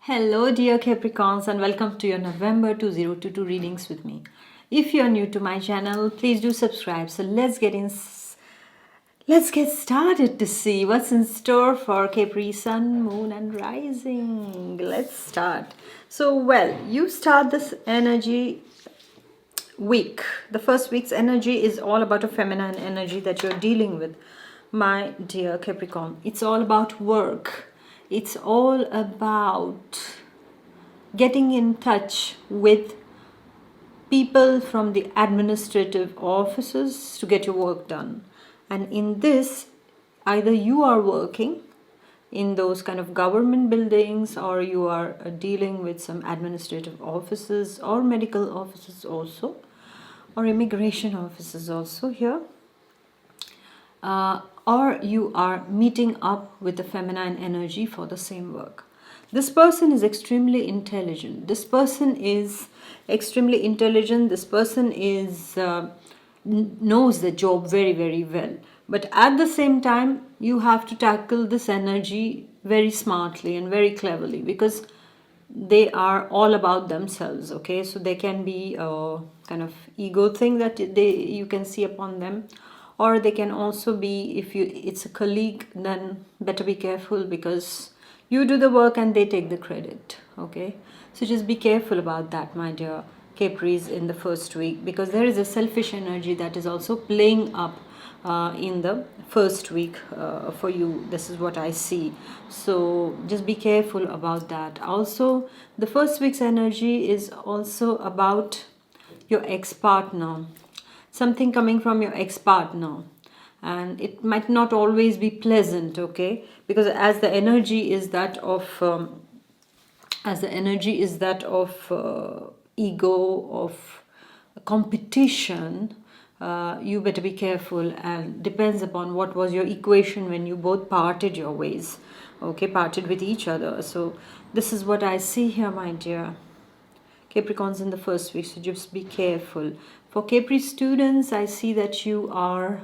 Hello, dear Capricorns, and welcome to your November 2022 readings with me. If you're new to my channel, please do subscribe. So let's get started to see what's in store for Capri Sun, Moon, and Rising. Let's start. You start this energy week. The first week's energy is all about a feminine energy that you're dealing with, my dear Capricorn. It's all about work. It's all about getting in touch with people from the administrative offices to get your work done. And in this, either you are working in those kind of government buildings, or you are dealing with some administrative offices or medical offices also, or immigration offices also here, or you are meeting up with the feminine energy for the same work. This person is extremely intelligent. This person is extremely intelligent. This person is knows the job very, very well. But at the same time, you have to tackle this energy very smartly and very cleverly, because they are all about themselves. Okay, so they can be a kind of ego thing that you can see upon them, or they can also be, if you it's a colleague, then better be careful, because you do the work and they take the credit. Okay, so just be careful about that, my dear Capris, in the first week, because there is a selfish energy that is also playing up in the first week for you. This is what I see. So just be careful about that. Also, the first week's energy is also about your ex-partner, something coming from your ex-partner, and it might not always be pleasant. Okay, because as the energy is that of ego, of competition, you better be careful, and depends upon what was your equation when you both parted your ways. Okay, parted with each other. So this is what I see here, my dear Capricorns, in the first week. So just be careful. For Capri students, I see that you are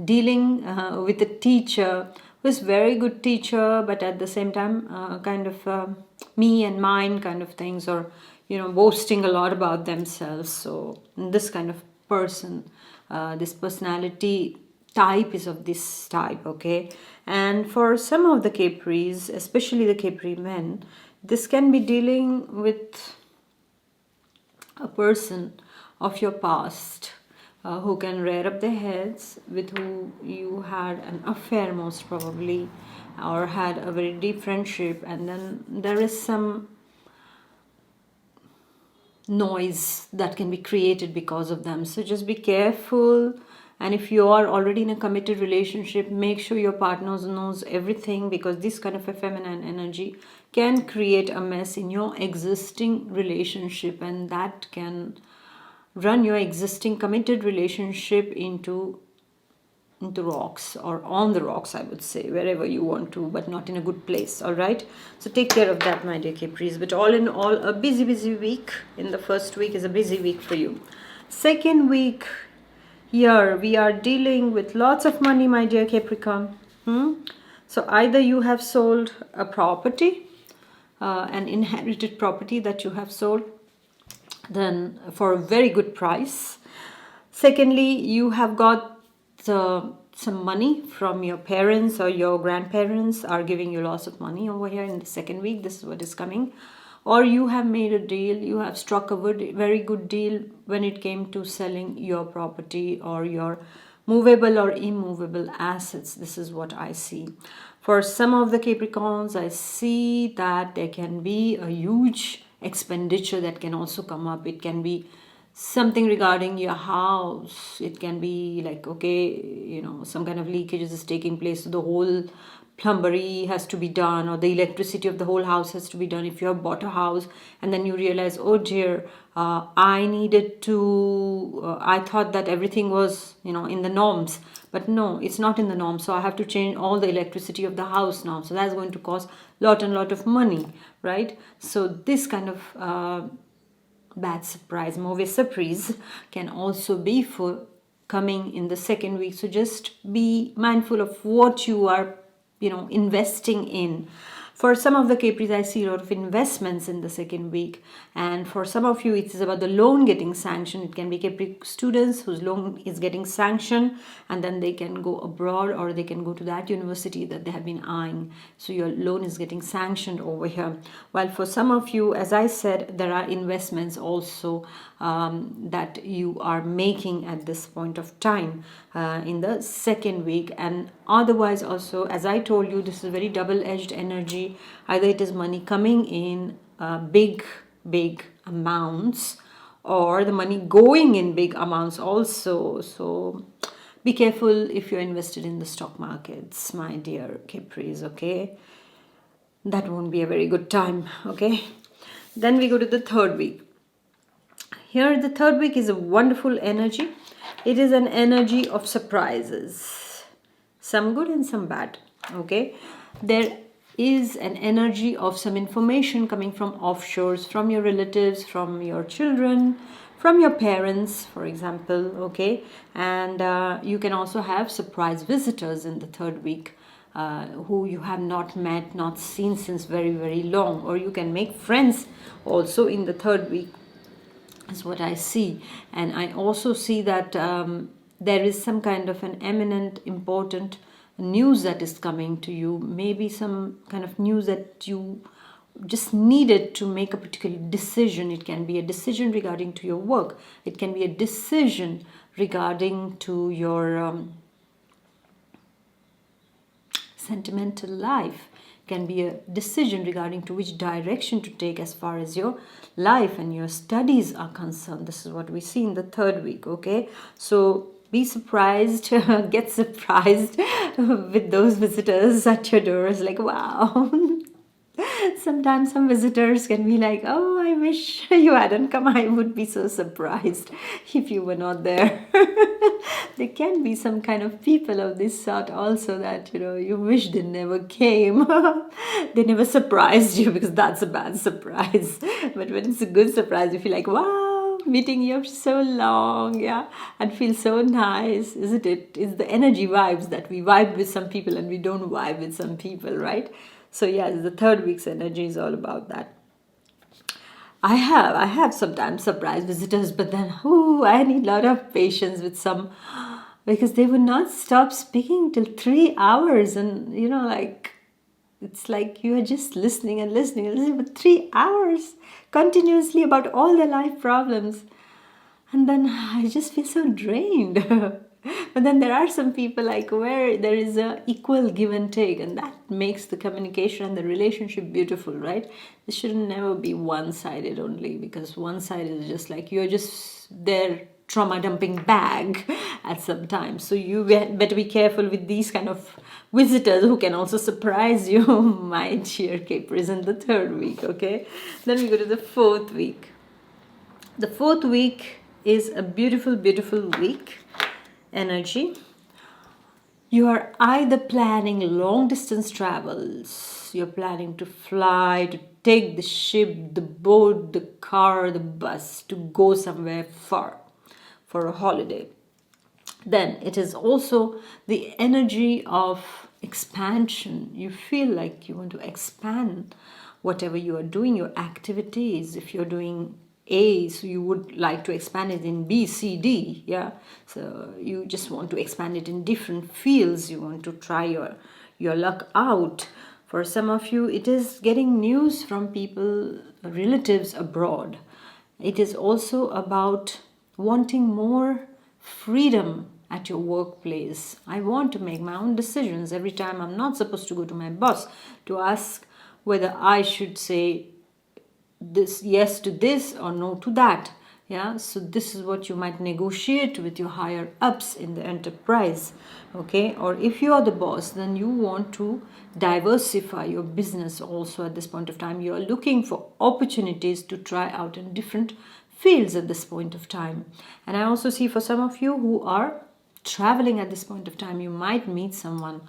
dealing with a teacher who is very good teacher, but at the same time kind of me and mine kind of things, or boasting a lot about themselves. So this kind of person, this personality type is of this type. Okay, and for some of the Capris, especially the Capri men, this can be dealing with a person of your past who can rear up their heads, with who you had an affair most probably, or had a very deep friendship, and then there is some noise that can be created because of them. So just be careful. And if you are already in a committed relationship, make sure your partner knows everything, because this kind of a feminine energy can create a mess in your existing relationship, and that can run your existing committed relationship into rocks, or on the rocks, I would say, wherever you want to, but not in a good place. All right, so take care of that, my dear Capris. But all in all, a busy week. In the first week is a busy week for you. Second week, here we are dealing with lots of money, my dear Capricorn. So either you have sold a property, an inherited property that you have sold, then for a very good price. Secondly, you have got some money from your parents, or your grandparents are giving you lots of money over here in the second week. This is what is coming. Or you have made a deal, you have struck a very good deal when it came to selling your property or your movable or immovable assets. This is what I see. For some of the Capricorns, I see that there can be a huge expenditure that can also come up. It can be something regarding your house. It can be like, okay, some kind of leakages is taking place, so the whole plumbery has to be done, or the electricity of the whole house has to be done. If you have bought a house and then you realize, oh dear, I thought that everything was in the norms, but no, it's not in the norms, so I have to change all the electricity of the house now. So that's going to cost lot of money, right? So this kind of bad surprise, mauvais surprise, can also be for coming in the second week. So just be mindful of what you are investing in. For some of the Capris, I see a lot of investments in the second week. And for some of you, it is about the loan getting sanctioned. It can be Capri students whose loan is getting sanctioned, and then they can go abroad or they can go to that university that they have been eyeing. So your loan is getting sanctioned over here. While for some of you, as I said, there are investments also that you are making at this point of time in the second week. And otherwise also, as I told you, this is very double-edged energy. Either it is money coming in big amounts, or the money going in big amounts also. So be careful if you're invested in the stock markets, my dear Capris, okay? That won't be a very good time, okay? Then we go to the third week. Here, the third week is a wonderful energy. It is an energy of surprises, some good and some bad, okay? There is an energy of some information coming from offshores, from your relatives, from your children, from your parents, for example, okay? And you can also have surprise visitors in the third week. Who you have not met, not seen since very long, or you can make friends also in the third week, is what I see. And I also see that there is some kind of an eminent important news that is coming to you, maybe some kind of news that you just needed to make a particular decision. It can be a decision regarding to your work, it can be a decision regarding to your sentimental life, can be a decision regarding to which direction to take as far as your life and your studies are concerned. This is what we see in the third week, okay? So be surprised, get surprised with those visitors at your doors, like, wow. Sometimes some visitors can be like, oh, I wish you hadn't come. I would be so surprised if you were not there. There can be some kind of people of this sort also that, you wish they never came. They never surprised you, because that's a bad surprise. But when it's a good surprise, you feel like, wow, meeting you after so long, yeah, and feel so nice, isn't it? It's the energy vibes that we vibe with some people and we don't vibe with some people, right? So yeah, the third week's energy is all about that. I have sometimes surprise visitors, but then I need a lot of patience with some, because they would not stop speaking till 3 hours, and like it's like you are just listening and listening and listening for 3 hours continuously about all their life problems. And then I just feel so drained. But then there are some people like where there is a equal give and take, and that makes the communication and the relationship beautiful, right? It shouldn't never be one-sided only, because one side is just like you're just their trauma dumping bag at some time. So you better be careful with these kind of visitors who can also surprise you, my dear Capris, in the third week, okay? Then we go to the fourth week. The fourth week is a beautiful week energy. You are either planning long distance travels, you're planning to fly, to take the ship, the boat, the car, the bus, to go somewhere far for a holiday. Then it is also the energy of expansion. You feel like you want to expand whatever you are doing, your activities. If you're doing A, so you would like to expand it in B, C, D, yeah. So you just want to expand it in different fields. You want to try your luck out. For some of you, it is getting news from people, relatives abroad. It is also about wanting more freedom at your workplace. I want to make my own decisions every time. I'm not supposed to go to my boss to ask whether I should say this yes to this or no to that. Yeah, so this is what you might negotiate with your higher ups in the enterprise, okay? Or if you are the boss, then you want to diversify your business also at this point of time. You are looking for opportunities to try out in different fields at this point of time. And I also see for some of you who are traveling at this point of time, you might meet someone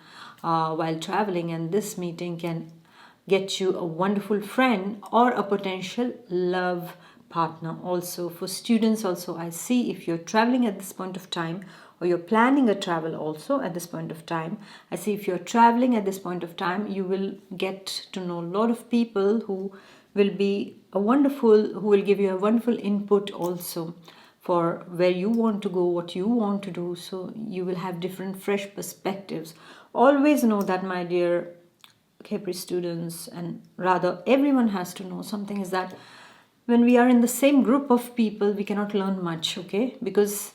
while traveling, and this meeting can get you a wonderful friend or a potential love partner. Also for students, also I see if you're traveling at this point of time, or you're planning a travel also at this point of time. I see if you're traveling at this point of time, you will get to know a lot of people who will be who will give you a wonderful input also for where you want to go, what you want to do. So you will have different fresh perspectives. Always know that, my dear Capri students, and rather everyone has to know something, is that when we are in the same group of people, we cannot learn much, okay? Because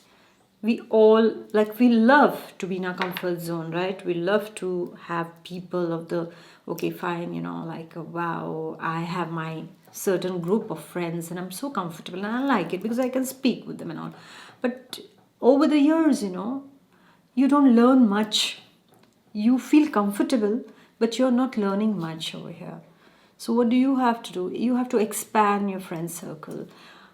we all, like, we love to be in our comfort zone, right? We love to have people of the, okay, fine, like, wow, I have my certain group of friends and I'm so comfortable and I like it because I can speak with them and all. But over the years, you don't learn much. You feel comfortable, but you're not learning much over here. So what do you have to do? You have to expand your friend circle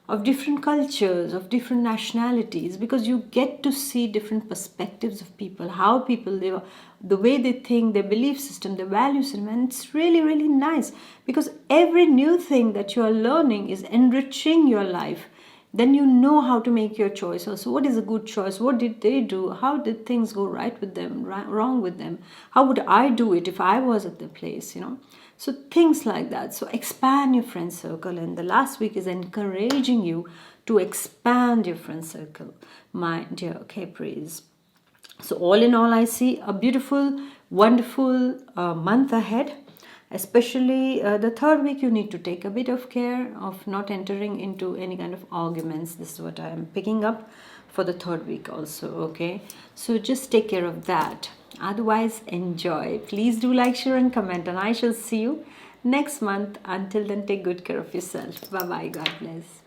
of different cultures, of different nationalities, because you get to see different perspectives of people, how people live, the way they think, their belief system, their value system, and it's really, really nice, because every new thing that you are learning is enriching your life. Then you know how to make your choice also. What is a good choice? What did they do? How did things go right with them, wrong with them? How would I do it if I was at the place, So things like that. So expand your friend circle. And the last week is encouraging you to expand your friend circle, my dear Capris. So all in all, I see a beautiful, wonderful month ahead. Especially the third week, you need to take a bit of care of not entering into any kind of arguments. This is what I am picking up for the third week also, okay? So just take care of that. Otherwise, enjoy. Please do like, share and comment, and I shall see you next month. Until then, take good care of yourself. Bye-bye. God bless.